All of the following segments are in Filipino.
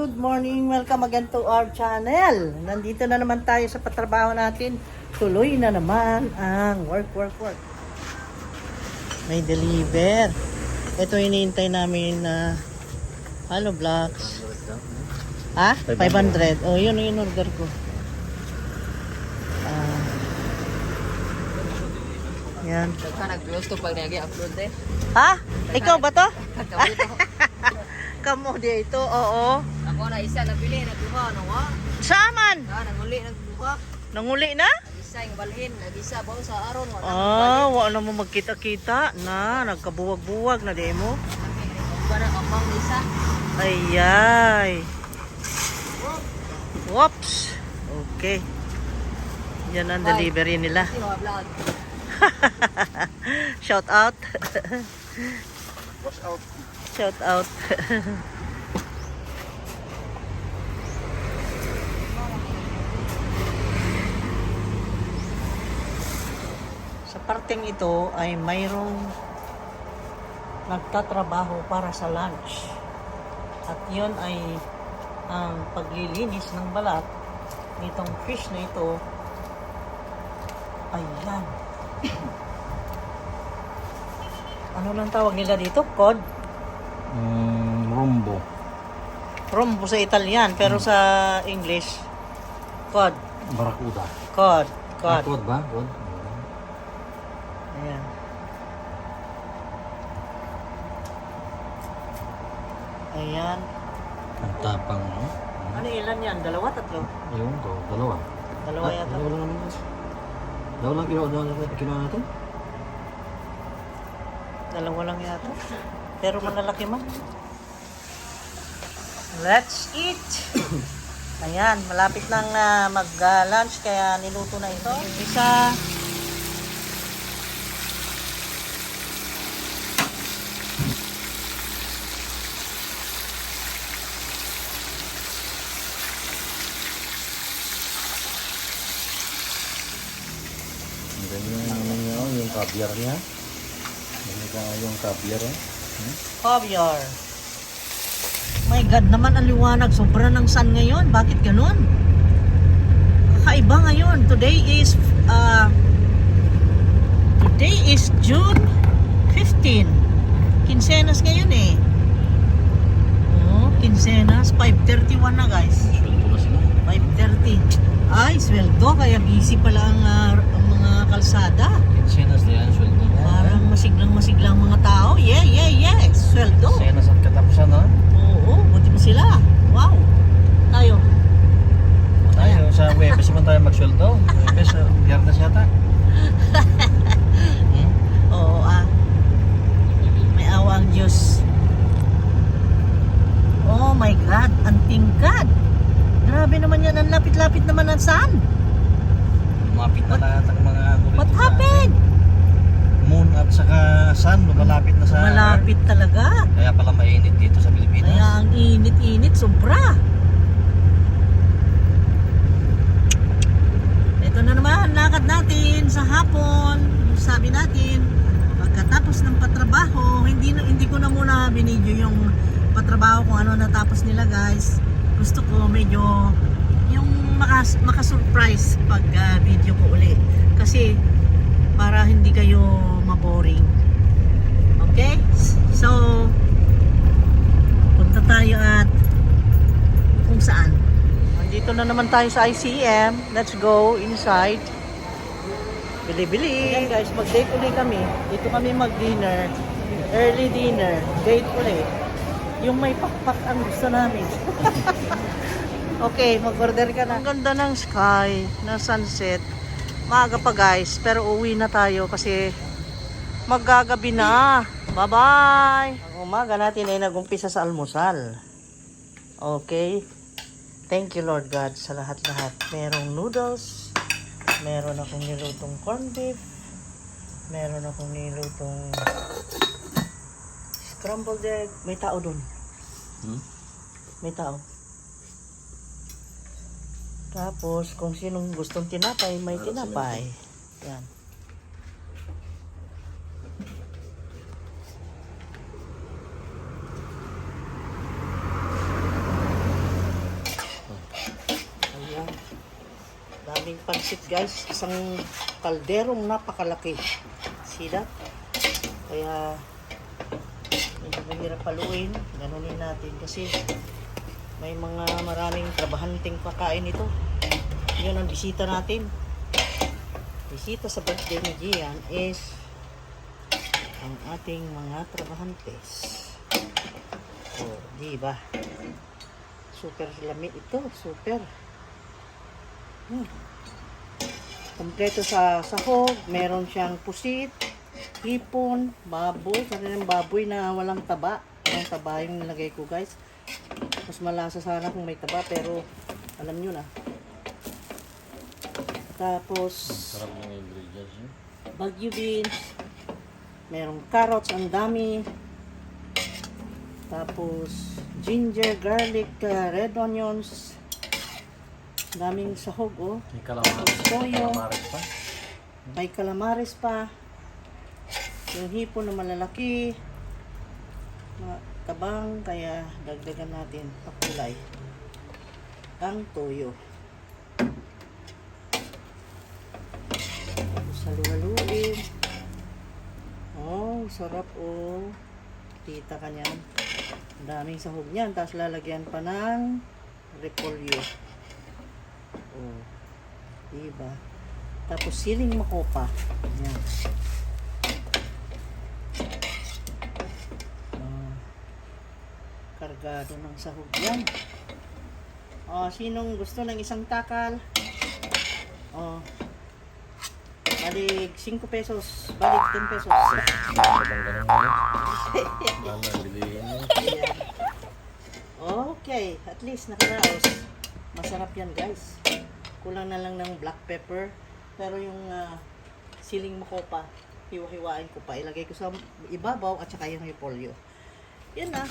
good morning. Welcome again to our channel. Nandito na naman tayo sa patrabaho natin. Tuloy na naman ang work. May deliver. Ito hinihintay namin na hollow blocks. Ha? 500. Oh, yun yung order ko. Yan. Ka nag-gusto pag nag-upload eh. Ha? Ikaw ba to? Nagkawito. Kamo dito, oo. Ako na isa nabili, nagbuha, ano nga? Saman! Nanguli, nagbuha. Nanguli na? Nag-isa yung balhin, nag-isa ba sa aron. Wala mo magkita-kita na. Nagkabuwag-buwag na demo. Para kapang isa. Ayay. Whoops. Okay. Yan ang delivery nila. Kasi mga vlog. Shout out. Wash out. Shout out. Sa parteng ito ay mayroong nagtatrabaho para sa lunch. At yun ay ang paglilinis ng balat nitong fish na ito. Ayan. Ano lang tawag nila dito? Cod? Rombo. Rombo sa Italian, pero sa English, cod. Barracuda. Cod. Cod ba? Cod? Ayan. Ayan. Ang tapang, no? Ano ilan yan? Dalawa, tatlo? Yung ko, dalawa. Dalawa yata. Dalawa lang naman. Dalawa lang kinuha natin? Dalawa lang yata. Pero malalaki man. Let's eat! Ayan, malapit nang mag-lunch kaya niluto na ito. Isa. Ang ganyan yung caviar niya. Yung caviar eh. Caviar. My God naman ang liwanag. Sobra ng sun ngayon. Bakit ganun? Kakaiba ngayon. Today is June 15. Quincenas ngayon eh. Oh, Quincenas. 5:31 na guys. Sweldo na sila. 5:30. Ay, sweldo. Kaya busy pala ang mga kalsada. Senas na yan, sweldo na. Parang masiglang mga tao. Yeah. Sweldo. Senas at katapusan, ha? Oo, buti mo sila. Wow. Tayo. Tayo, sa Webes naman tayo magsweldo. Webes, Biyernes yata. Oo, may awa ang Diyos. Oh my God, ang tingkad. Grabe naman yan, ang lapit-lapit naman ang sun. Lumapit na lahat ang mga What happened? Moon at saka sun, lumalapit na sa Malapit talaga. Kaya pala mainit dito sa Pilipinas. Kaya ang init-init, sobra. Ito na naman, lakad natin sa hapon. Sabi natin, pagkatapos ng patrabaho, hindi ko na muna binidyo yung patrabaho kung ano natapos nila guys. Gusto ko medyo yung makasurprise pag video ko uli. Kasi para hindi kayo maboring. Okay? So, punta tayo at kung saan. Dito na naman tayo sa ICM. Let's go inside. Bili-bili. Ayan guys, mag-date uli kami. Dito kami mag-dinner. Early dinner. Date uli. Yung may pakpak ang gusto namin. Okay, mag-order ka na. Ang ganda ng sky, na sunset. Maaga pa guys, pero uwi na tayo kasi maggagabi na. Bye-bye! Ang umaga natin ay nag-umpisa sa almusal. Okay? Thank you Lord God sa lahat-lahat. Merong noodles, meron akong nilutong corned beef, meron akong nilutong scrambled egg. May tao dun. May tao. Tapos, kung sinong gustong tinapay, may tinapay. Yan. Daming pansit guys. Isang kalderong napakalaki. See that? Kaya medyo mahirap paluin. Ganunin natin kasi may mga maraming trabahanteng pakain ito. Yun ang bisita natin. Bisita sa birthday ni Gian is ang ating mga trabahantes. Oh, di ba? Super lami ito, super. Kompleto sa sahog, meron siyang pusit, hipon, baboy, sariling baboy na walang taba. Walang taba yung nilagay ko guys. Mas malasa sana kung may taba pero alam nyo na. Tapos Sarap ng ingredients yun. Baguio beans, merong carrots, ang dami. Tapos ginger, garlic, red onions, daming sahog oh. May calamares. Toyo. Calamares pa. May calamares pa. Yung hipon na malalaki. Tabang, kaya dagdagan natin pakulay ang toyo. Tapos halu-haluin. Oh, sarap oh. Kita ka niyan. Ang daming sahog niyan. Tapos lalagyan pa ng repolyo. Oh. Diba? Tapos siling makopa. Yan. Kargado ng sahog yan. Oh, sinong gusto ng isang takal? Oh. Balik 5 pesos. Balik 10 pesos. Ganun. Mama, bilihin mo. Ayan. Okay, at least nakaraos. Masarap yan guys. Kulang na lang ng black pepper. Pero yung siling makopa, hiwa-hiwain ko pa. Ilagay ko sa ibabaw at saka yung repolyo. Yan na.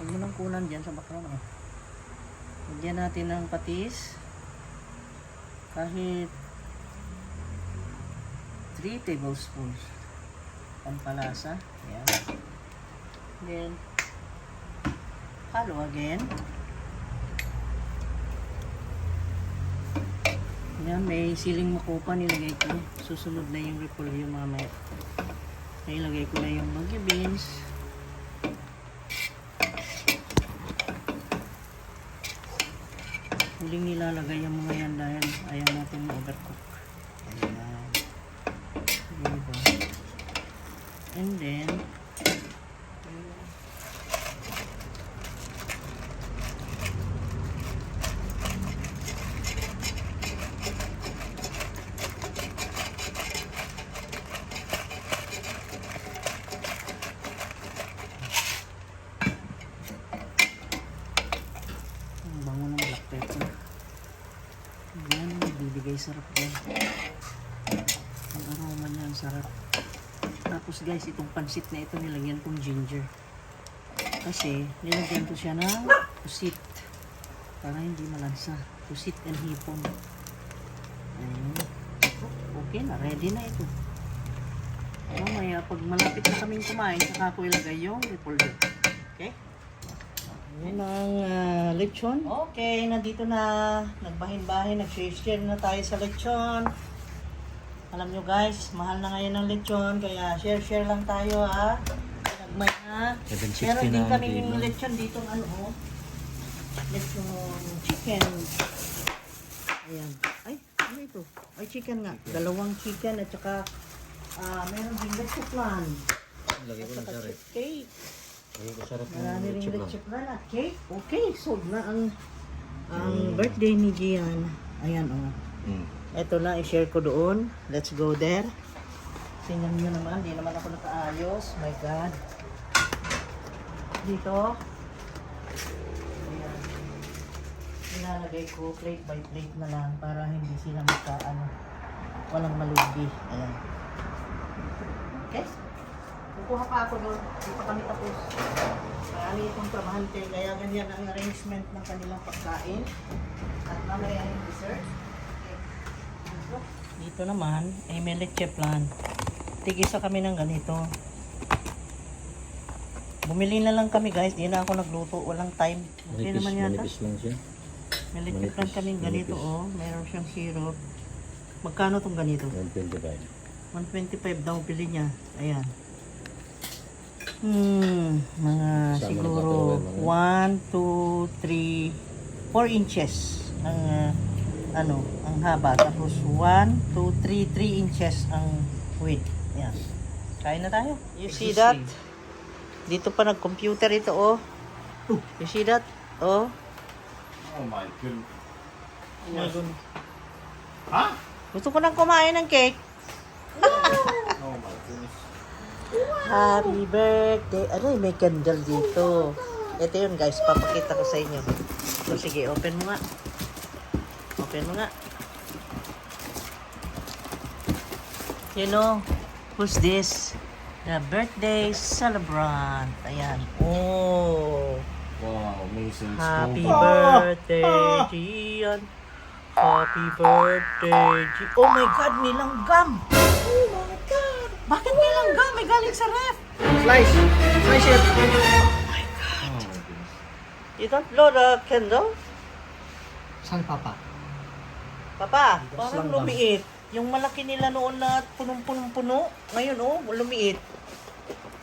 Huwag mo nang kunan dyan sa background. Oh. Lagyan natin ng patis. Kahit 3 tablespoons. Pampalasa. Ayan. Then, halo again. Ayan, may siling makopa nilagay ko. Susunod na yung repolyo mamaya. Nilagay ko na yung Baguio beans. Huling nilalagay yung mga yan dahil ayaw natin ma-overcook. Ayan. Diba? And then, ang bango ng black pepper. Ayan, bibigay sarap din. Ang aroma niya, ang sarap. Tapos guys, itong pansit na ito, nilagyan kong ginger. Kasi, nilagyan ko siya ng pusit. Para hindi malansa. Pusit and hipon. Ayan. Okay na, ready na ito. Mamaya, pag malapit na kaming kumain, saka ko ilagay yung repolyo. Okay? Ayan ang lechon. Okay, nandito na. Nagbahin-bahin, nag-share na tayo sa lechon. Alam nyo guys, mahal na ngayon ang lechon. Kaya share lang tayo ha. Nagmay na. 760 Meron din na, kaming diba? lechon dito ano oh. Lechon chicken. Ayan. Ay, ano ito? Ay, chicken nga. Dalawang chicken at saka meron din lechon plan. Lagay ko At ng saka sarap. cake. Lagay ko sarap ng Marami rin lechon lang. lechon plan at cake. Okay, sold na ang birthday ni Gian. Ayan oh. Ito na, i-share ko doon. Let's go there. Tingnan nyo naman, di naman ako nakaayos. My God. Dito. Ayan. Nilalagay ko plate by plate na lang para hindi sila walang malugi. Ayan. Okay? Kukuha pa ako doon. Hindi pa kami tapos. Marami itong trabahante, kaya ganyan ang arrangement ng kanilang pagkain. At mamaya yung dessert. Okay. Dito naman, ay may leche plan. Tigisa kami ng ganito. Bumili na lang kami guys, di na ako nagluto, walang time. Okay naman yata. Manipis lang siya. May leche plan kaming ganito oh, meron siyang syrup. Magkano tong ganito? 125. 125 daw bili niya. Ayan. Mga Sama siguro na 1, 2, 3, 4 inches ang ang haba. Tapos 1, 2, 3, 3 inches ang width. Ayan. Kain na tayo. You see that? Dito pa nag-computer ito oh. You see that? Oh. Oh my goodness. Oh my God. Ha? Gusto ko nang kumain ng cake. Oh my goodness. Happy birthday. Ano, may candle dito. Ito yun guys, papakita ko sa inyo. So, sige, open mo nga. Open mo nga. You know, who's this? The birthday celebrant. Ayan. Oh. Wow, amazing. Happy scoop. birthday, Gian. Happy birthday, Gian. Oh my God, nilanggam. Oh my God. Bakit nilanggam? May galing sa ref. Slice! Slice it! Oh my God. You don't blow the candle? Saan papa? Papa, Bigas parang lang lumiit. Yung malaki nila noon na punong-punong-puno, ngayon oh, lumiit.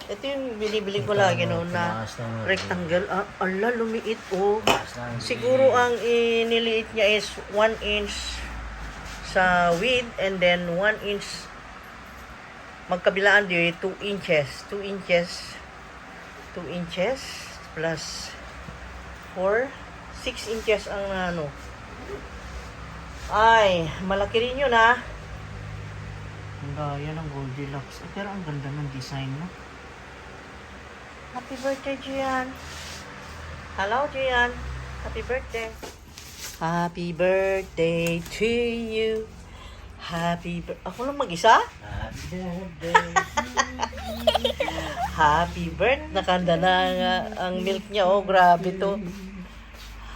Ito yung binibili ko lagi noon na rectangle. Ah, ala, lumiit oh. Siguro ang iniliit niya is 1 inch sa width and then 1 inch magkabilaan di 2 inches. 2 inches. 2 inches plus 4. 6 inches ang ano. Ay, malaki rin yun ah. Ang gaya ng Goldilocks. Pero ang ganda ng design no. Happy birthday, Gian. Hello, Gian. Happy birthday. Happy birthday to you. Ako lang mag-isa? Happy birthday. Happy birthday. Nakanda na nga ang milk niya. Oh, grabe to.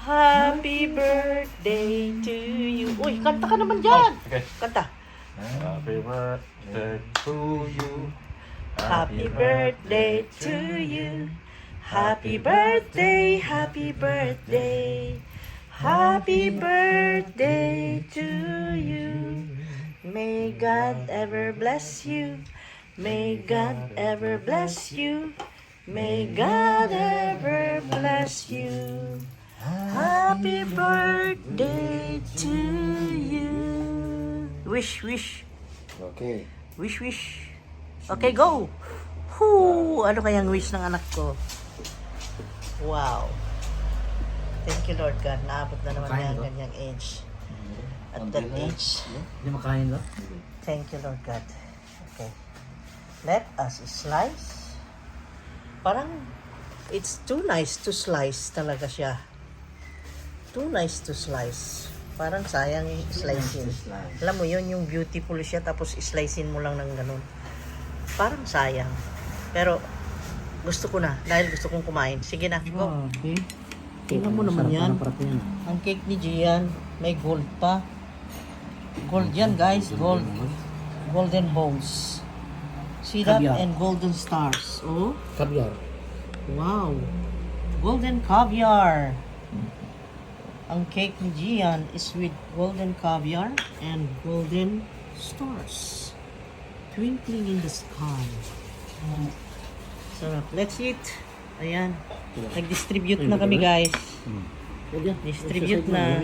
Happy birthday to you. Uy, kanta ka naman dyan. Okay. Kanta. Happy birthday to you. Happy birthday to you. Happy birthday, happy birthday. Happy birthday to you. May God ever bless you. May God ever bless you. May God ever bless you. Happy birthday to you. Wish, wish. Okay. Wish, wish. Okay, go! Whoo! Ano kayang wish ng anak ko? Wow. Thank you, Lord God. Naabot na naman Makain yan ba? ganyang age. At that age. Hindi makain ba? Thank you, Lord God. Okay. Let us slice. Parang, it's too nice to slice talaga siya. Too nice to slice. Parang sayang i-slicein. Alam mo yun, yung beautiful siya, tapos i-slicein mo lang ng ganun. Parang sayang. Pero, gusto ko na. Dahil gusto kong kumain. Sige na, go. Okay. Tingnan mo naman yan. Ang cake ni Gian, may gold pa. Gold yan, guys. Gold. Golden balls. See that? Caviar. And golden stars. Oh, Caviar. wow. Golden caviar. Ang cake ni Gian is with golden caviar and golden stars twinkling in the sky. Sarap. Let's eat. Ayan. Nag-distribute na kami, guys. Distribute na.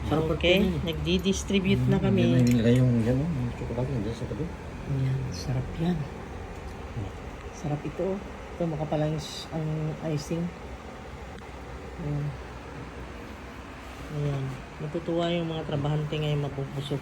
Okay. Nagdi-distribute na kami. Nilagay yung yan, yung chocolate nandiyan sa tabi. Ayan. Sarap yan. Sarap ito. Ito makapalang ang icing. Ayan. Ayan. Natutuwa yung mga trabahante ngayon mapupusok.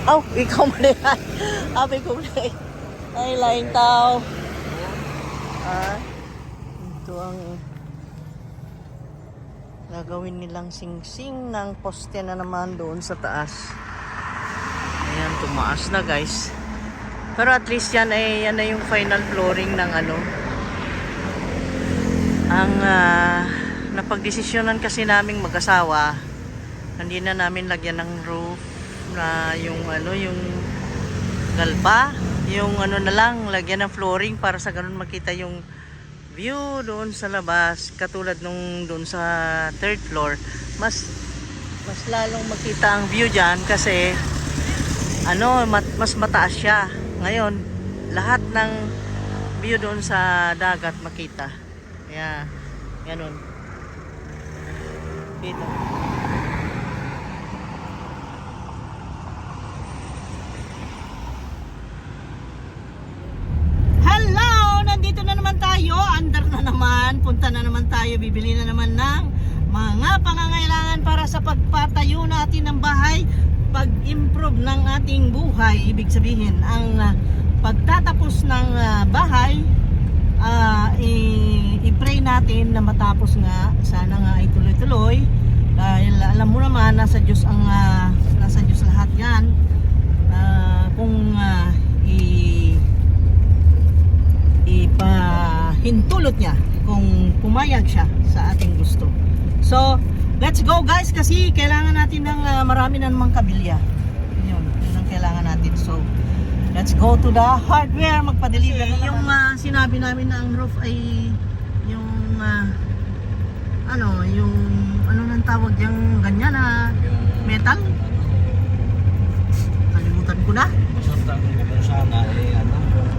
Oh, ikaw mali. Abi ko mali. Ay, laing tao. At ito ang gagawin nilang singsing ng poste na naman doon sa taas. Ayan, tumaas na guys. Pero at least yan na yung final flooring ng ano. Ang napagdesisyonan kasi naming mag-asawa, hindi na namin lagyan ng roof na yung ano, yung galpa, yung ano na lang, lagyan ng flooring para sa ganun makita yung view doon sa labas, katulad nung doon sa third floor. Mas lalong makita ang view diyan kasi ano, mas mataas siya. Ngayon, lahat ng view doon sa dagat makita. Kaya ganun. Dito. Hello! Nandito na naman tayo. Andar na naman. Punta na naman tayo. Bibili na naman ng mga pangangailangan para sa pagpatayo natin ng bahay. Pag-improve ng ating buhay. Ibig sabihin, ang pagtatapos ng bahay, i-pray natin na matapos nga. Sana nga ay tuloy-tuloy. Dahil alam mo naman, nasa Diyos lahat yan. Kung ipahintulot niya, kung pumayag siya sa ating gusto. So, let's go guys, kasi kailangan natin ng marami na namang kabilya. Yun ang kailangan natin. So, let's go to the hardware, magpa-deliver. Yung sinabi namin na ang roof ay yung ano nang tawag yung ganyan na metal? Kalimutan ko na.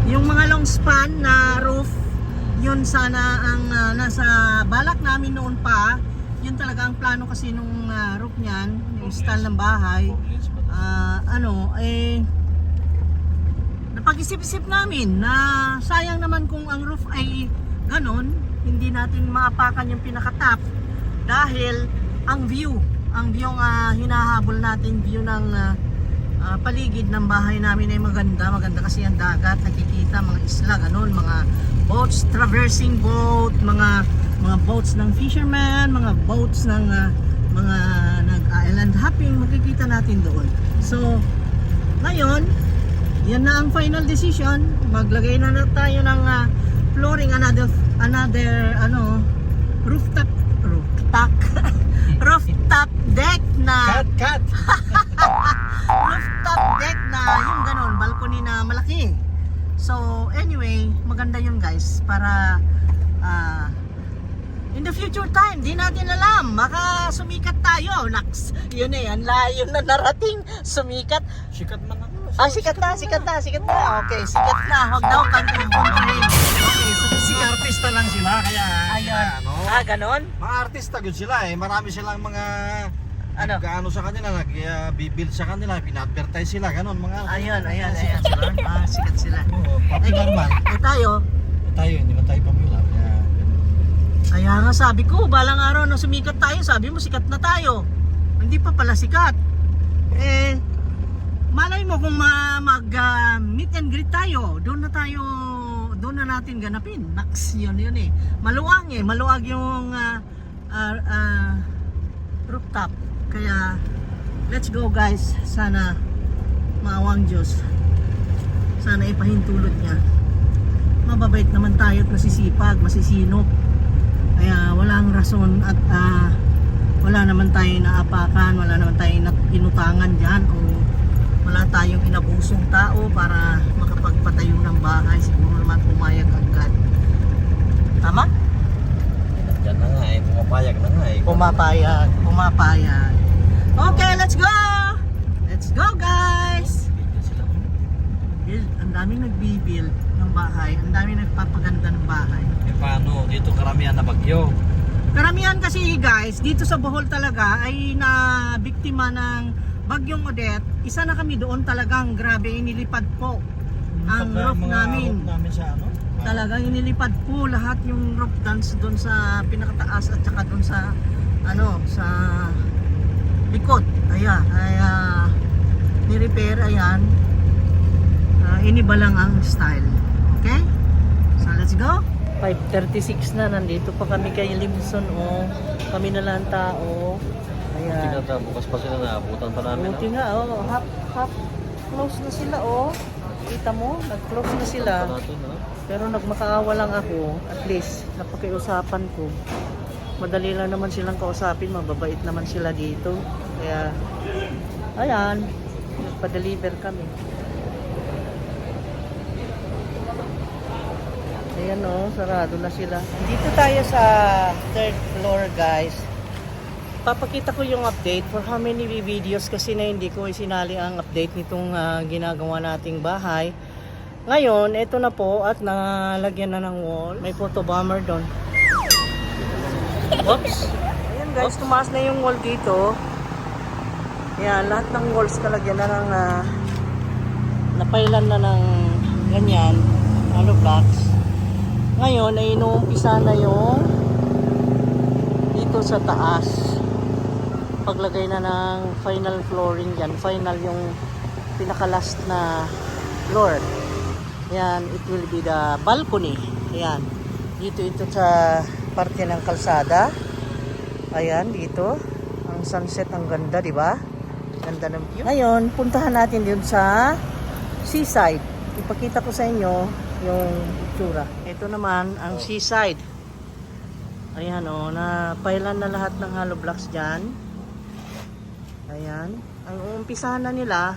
Yung mga long span na roof, yun sana ang nasa balak namin noon pa. Yun talaga ang plano kasi nung roof niyan, yung style ng bahay. Napag-isip-isip namin na sayang naman kung ang roof ay ganon, hindi natin maapakan yung pinaka-top dahil ang view ang hinahabol natin, view ng paligid ng bahay namin ay maganda kasi ang dagat, nakikita mga isla, ganon, mga boats, traversing boat, mga boats ng fisherman, mga boats ng mga nag-island hopping, makikita natin doon. So, ngayon, yan na ang final decision. Maglagay na tayo ng flooring, another rooftop deck na rooftop deck na yung ganon, balcony na malaki. So anyway, maganda yun guys, para in the future time, di natin alam, maka sumikat tayo. Naks, yun ang layo na narating, sumikat. Sikat man ako. Sikat na. Okay, sikat na. Huwag daw kang complain. Okay, so Mga artista lang sila, kaya ayun. Ganon? Mga artista good sila eh. Marami silang mga gaano sa kanila, nag-build sa kanila, pina-advertise sila, ganon mga. Ayun. Sikat sila. Popular man. Tayo, Hindi ba tayo popular? kaya nga sabi ko, balang araw na sumikat tayo, sabi mo sikat na tayo. Hindi pa pala sikat. Malay mo kung mag-meet and greet tayo, doon na natin ganapin. Naks, yun eh. Maluwag yung rooftop. Kaya, let's go guys. Sana maawang Diyos. Sana ipahintulot niya. Mababait naman tayo at masisipag, masisinop. Kaya walang rason at wala naman tayong naapakan, wala naman tayong inutangan dyan o wala tayong inabusong tao para makapagpatayo ng bahay. Siguro naman pumayag agad. Tama? Yan na nga eh, pumapayag na nga eh. Pumapayag. Okay, let's go! Let's go guys! Ang daming nagbibuild ng bahay, ang daming nagpapaganda ng bahay. Paano dito karamihan na bagyo? Karamihan kasi guys, dito sa Bohol talaga ay na biktima ng bagyong Odette. Isa na kami doon, talagang grabe, inilipad po ang roof namin. Sa ano? Talagang inilipad po lahat yung roof doon sa pinakataas at saka doon sa sa likod. Ni-repair, ayan. Iniba lang ang style. Okay? So let's go. 5:36 na, nandito pa kami kay Limson, oh. Kami na lang tao. Ayan. Bukas pa sila na, abutan pa namin. Buti nga, oh. Half close na sila, oh. Kita mo, nag-close na sila. Pero nagmakaawa lang ako, at least, napakiusapan ko. Madali lang naman silang kausapin, mababait naman sila dito. Kaya, ayan, nagpa-deliver kami. Ayan o, sarado na sila. Dito tayo sa 3rd floor, guys. Papakita ko yung update for how many videos kasi na hindi ko isinali ang update nitong ginagawa nating bahay. Ngayon, ito na po at nalagyan na ng wall. May photo bomber doon. Oops! Ayan guys, tumaas na yung wall dito. Ayan, lahat ng walls kalagyan na ng napailan na ng ganyan, hollow blocks. Ngayon ay inuumpisa na yung dito sa taas. Paglagay na ng final flooring yan. Final yung pinaka-last na floor. Yan, it will be the balcony. Ayan. Dito ito sa parte ng kalsada. Ayan, dito. Ang sunset, ang ganda, di ba? Ganda ng view. Ngayon, puntahan natin dun sa seaside. Ipakita ko sa inyo yung itsura. Ito naman ang seaside. Ayan o, napailan na lahat ng hollow blocks dyan. Ayan. Ang uumpisahan na nila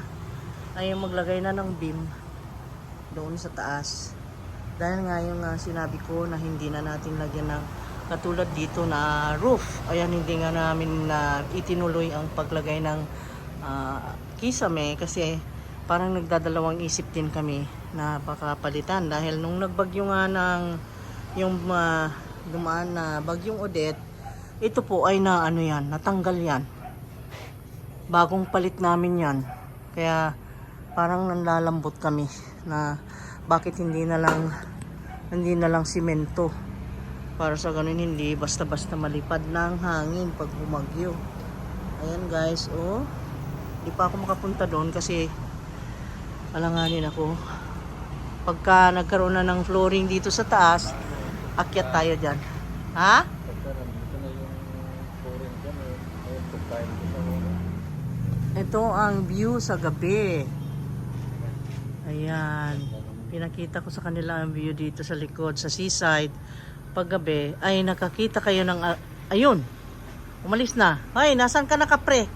ay maglagay na ng beam doon sa taas. Dahil nga yung sinabi ko na hindi na natin lagyan ng katulad dito na roof. Ayan, hindi nga namin itinuloy ang paglagay ng kisame kasi parang nagdadalawang isip din kami na baka palitan dahil nung nagbagyo nga ng yung dumaan na bagyong Odette, ito po ay natanggal yan. Bagong palit namin yan. Kaya parang nanlalambot kami na bakit hindi na lang simento para sa ganun hindi basta-basta malipad ng hangin pag bumagyo. Ayan guys, oh. Di pa ako makapunta doon kasi alanganin ako. Pagka nagkaroon na ng flooring dito sa taas, akyat tayo dyan. Ha? Ito ang view sa gabi. Ayan. Pinakita ko sa kanila ang view dito sa likod, sa seaside. Paggabi, ay nakakita kayo ng... ayun! Umalis na. Ay, nasan ka nakapre?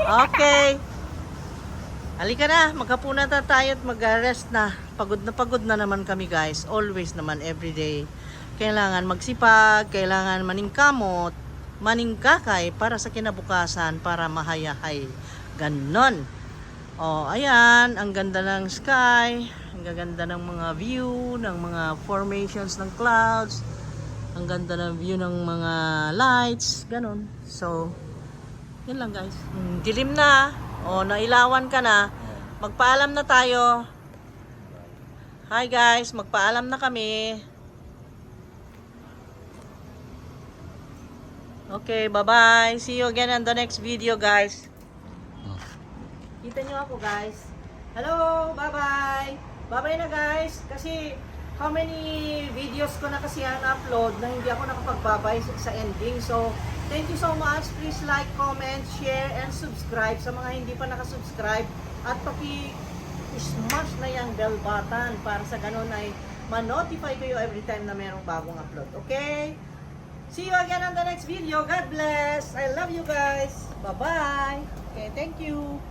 Okay. Halika na, maghapunan na tayo at mag-rest na. Pagod na naman kami guys. Always naman, everyday. Kailangan magsipag, kailangan maningkamot, maningkakay para sa kinabukasan, para mahayahay. Ganon. Oh, ayan, ang ganda ng sky, ang gaganda ng mga view, ng mga formations ng clouds, ang ganda ng view ng mga lights, ganon. So, yun lang guys. Dilim na. O, nailawan ka na. Magpaalam na tayo. Hi guys, magpaalam na kami. Okay, bye-bye. See you again on the next video guys. Kita nyo ako guys. Hello, bye-bye. Bye-bye na guys. Kasi how many videos ko na kasi upload na hindi ako nakapagbabay sa ending. So, thank you so much. Please like, comment, share, and subscribe sa mga hindi pa nakasubscribe. At paki-smash na yung bell button para sa ganun ay ma-notify kayo every time na mayroong bagong upload. Okay? See you again on the next video. God bless. I love you guys. Bye-bye. Okay, thank you.